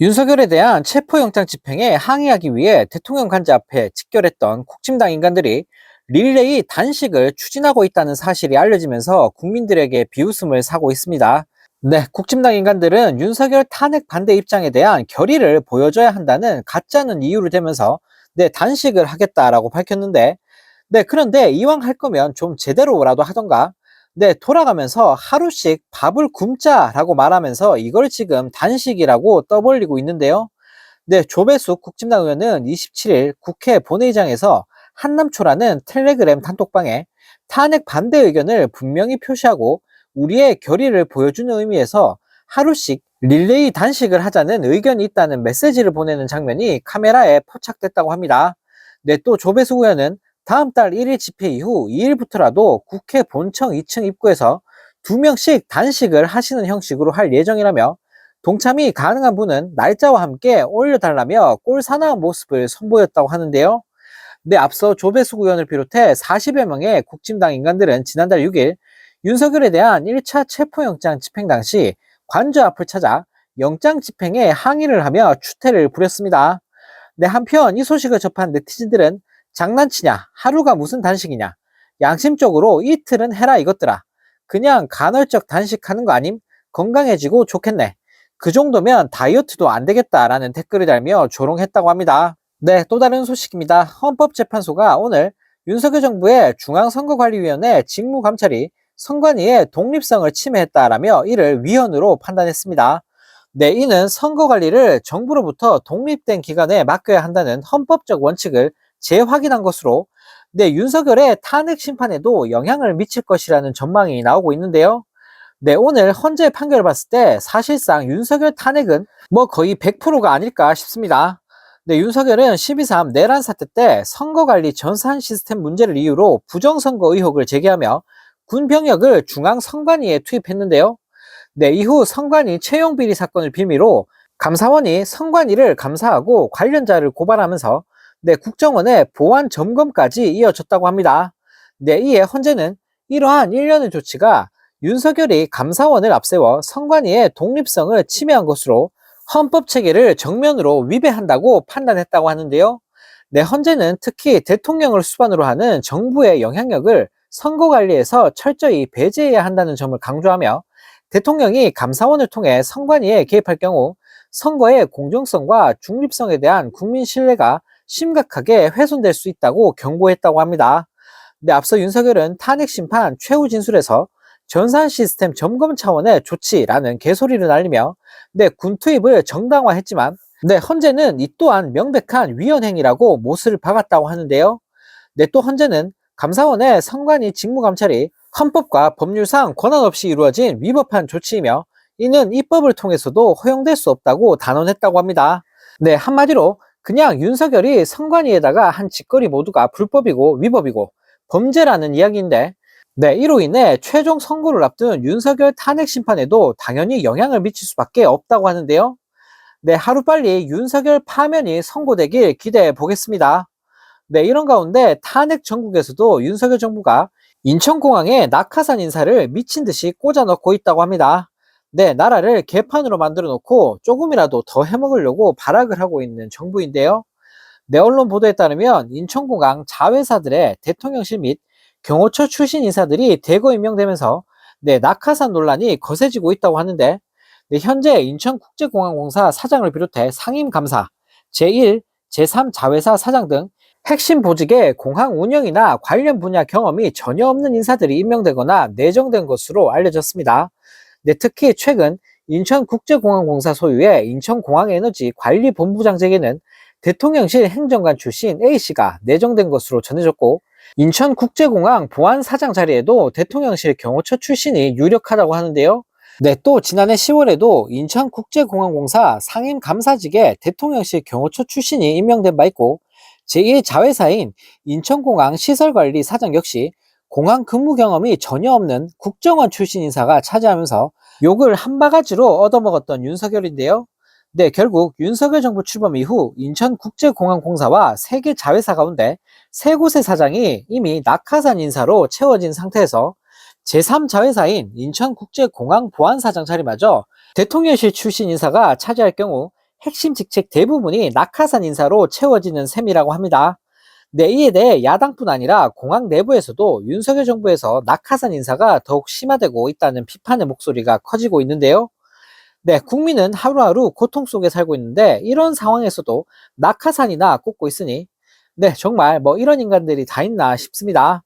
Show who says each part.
Speaker 1: 윤석열에 대한 체포영장 집행에 항의하기 위해 대통령 관저 앞에 집결했던 국진당 인간들이 릴레이 단식을 추진하고 있다는 사실이 알려지면서 국민들에게 비웃음을 사고 있습니다. 네, 국진당 인간들은 윤석열 탄핵 반대 입장에 대한 결의를 보여줘야 한다는 가짜는 이유를 대면서 단식을 하겠다라고 밝혔는데, 그런데 이왕 할 거면 좀 제대로라도 하던가. 돌아가면서 하루씩 밥을 굶자라고 말하면서 이걸 지금 단식이라고 떠벌리고 있는데요. 조배수 국진당 의원은 27일 국회 본회의장에서 한남초라는 텔레그램 단톡방에 탄핵 반대 의견을 분명히 표시하고 우리의 결의를 보여주는 의미에서 하루씩 릴레이 단식을 하자는 의견이 있다는 메시지를 보내는 장면이 카메라에 포착됐다고 합니다. 또 조배수 의원은 다음 달 1일 집회 이후 2일부터라도 국회 본청 2층 입구에서 2명씩 단식을 하시는 형식으로 할 예정이라며 동참이 가능한 분은 날짜와 함께 올려달라며 꼴사나운 모습을 선보였다고 하는데요. 앞서 조배수 의원을 비롯해 40여 명의 국진당 인간들은 지난달 6일 윤석열에 대한 1차 체포영장 집행 당시 관저 앞을 찾아 영장 집행에 항의를 하며 추태를 부렸습니다. 한편 이 소식을 접한 네티즌들은 장난치냐, 하루가 무슨 단식이냐, 양심적으로 이틀은 해라 이것들아, 그냥 간헐적 단식하는 거 아님? 건강해지고 좋겠네, 그 정도면 다이어트도 안 되겠다라는 댓글을 달며 조롱했다고 합니다. 또 다른 소식입니다. 헌법재판소가 오늘 윤석열 정부의 중앙선거관리위원회 직무감찰이 선관위의 독립성을 침해했다라며 이를 위헌으로 판단했습니다. 이는 선거관리를 정부로부터 독립된 기관에 맡겨야 한다는 헌법적 원칙을 재확인한 것으로 윤석열의 탄핵 심판에도 영향을 미칠 것이라는 전망이 나오고 있는데요. 오늘 헌재 판결을 봤을 때 사실상 윤석열 탄핵은 거의 100%가 아닐까 싶습니다. 윤석열은 12.3 내란 사태 때 선거관리 전산 시스템 문제를 이유로 부정선거 의혹을 제기하며 군병력을 중앙선관위에 투입했는데요. 이후 선관위 채용비리 사건을 빌미로 감사원이 선관위를 감사하고 관련자를 고발하면서 국정원의 보안 점검까지 이어졌다고 합니다. 이에 헌재는 이러한 일련의 조치가 윤석열이 감사원을 앞세워 선관위의 독립성을 침해한 것으로 헌법 체계를 정면으로 위배한다고 판단했다고 하는데요. 헌재는 특히 대통령을 수반으로 하는 정부의 영향력을 선거관리에서 철저히 배제해야 한다는 점을 강조하며 대통령이 감사원을 통해 선관위에 개입할 경우 선거의 공정성과 중립성에 대한 국민 신뢰가 심각하게 훼손될 수 있다고 경고했다고 합니다. 앞서 윤석열은 탄핵 심판 최후 진술에서 전산 시스템 점검 차원의 조치라는 개소리를 날리며 군 투입을 정당화했지만 헌재는 이 또한 명백한 위헌 행위라고 못을 박았다고 하는데요. 또 헌재는 감사원의 선관위 직무감찰이 헌법과 법률상 권한 없이 이루어진 위법한 조치이며 이는 입법을 통해서도 허용될 수 없다고 단언했다고 합니다. 한마디로 그냥 윤석열이 선관위에다가 한 짓거리 모두가 불법이고 위법이고 범죄라는 이야기인데 이로 인해 최종 선고를 앞둔 윤석열 탄핵 심판에도 당연히 영향을 미칠 수밖에 없다고 하는데요. 하루빨리 윤석열 파면이 선고되길 기대해 보겠습니다. 이런 가운데 탄핵 전국에서도 윤석열 정부가 인천공항에 낙하산 인사를 미친 듯이 꽂아 넣고 있다고 합니다. 나라를 개판으로 만들어 놓고 조금이라도 더 해먹으려고 발악을 하고 있는 정부인데요. 언론 보도에 따르면 인천공항 자회사들의 대통령실 및 경호처 출신 인사들이 대거 임명되면서 낙하산 논란이 거세지고 있다고 하는데 현재 인천국제공항공사 사장을 비롯해 상임감사, 제1, 제3 자회사 사장 등 핵심 보직에 공항 운영이나 관련 분야 경험이 전혀 없는 인사들이 임명되거나 내정된 것으로 알려졌습니다. 특히 최근 인천국제공항공사 소유의 인천공항에너지관리본부장직에는 대통령실 행정관 출신 A씨가 내정된 것으로 전해졌고 인천국제공항 보안사장 자리에도 대통령실 경호처 출신이 유력하다고 하는데요. 또 지난해 10월에도 인천국제공항공사 상임감사직에 대통령실 경호처 출신이 임명된 바 있고 제1자회사인 인천공항 시설관리 사장 역시 공항 근무 경험이 전혀 없는 국정원 출신 인사가 차지하면서 욕을 한 바가지로 얻어먹었던 윤석열인데요. 결국 윤석열 정부 출범 이후 인천국제공항공사와 3개 자회사 가운데 3곳의 사장이 이미 낙하산 인사로 채워진 상태에서 제3자회사인 인천국제공항보안사장 자리마저 대통령실 출신 인사가 차지할 경우 핵심 직책 대부분이 낙하산 인사로 채워지는 셈이라고 합니다. 네, 이에 대해 야당뿐 아니라 공항 내부에서도 윤석열 정부에서 낙하산 인사가 더욱 심화되고 있다는 비판의 목소리가 커지고 있는데요. 네, 국민은 하루하루 고통 속에 살고 있는데 이런 상황에서도 낙하산이나 꽂고 있으니 네, 정말 뭐 이런 인간들이 다 있나 싶습니다.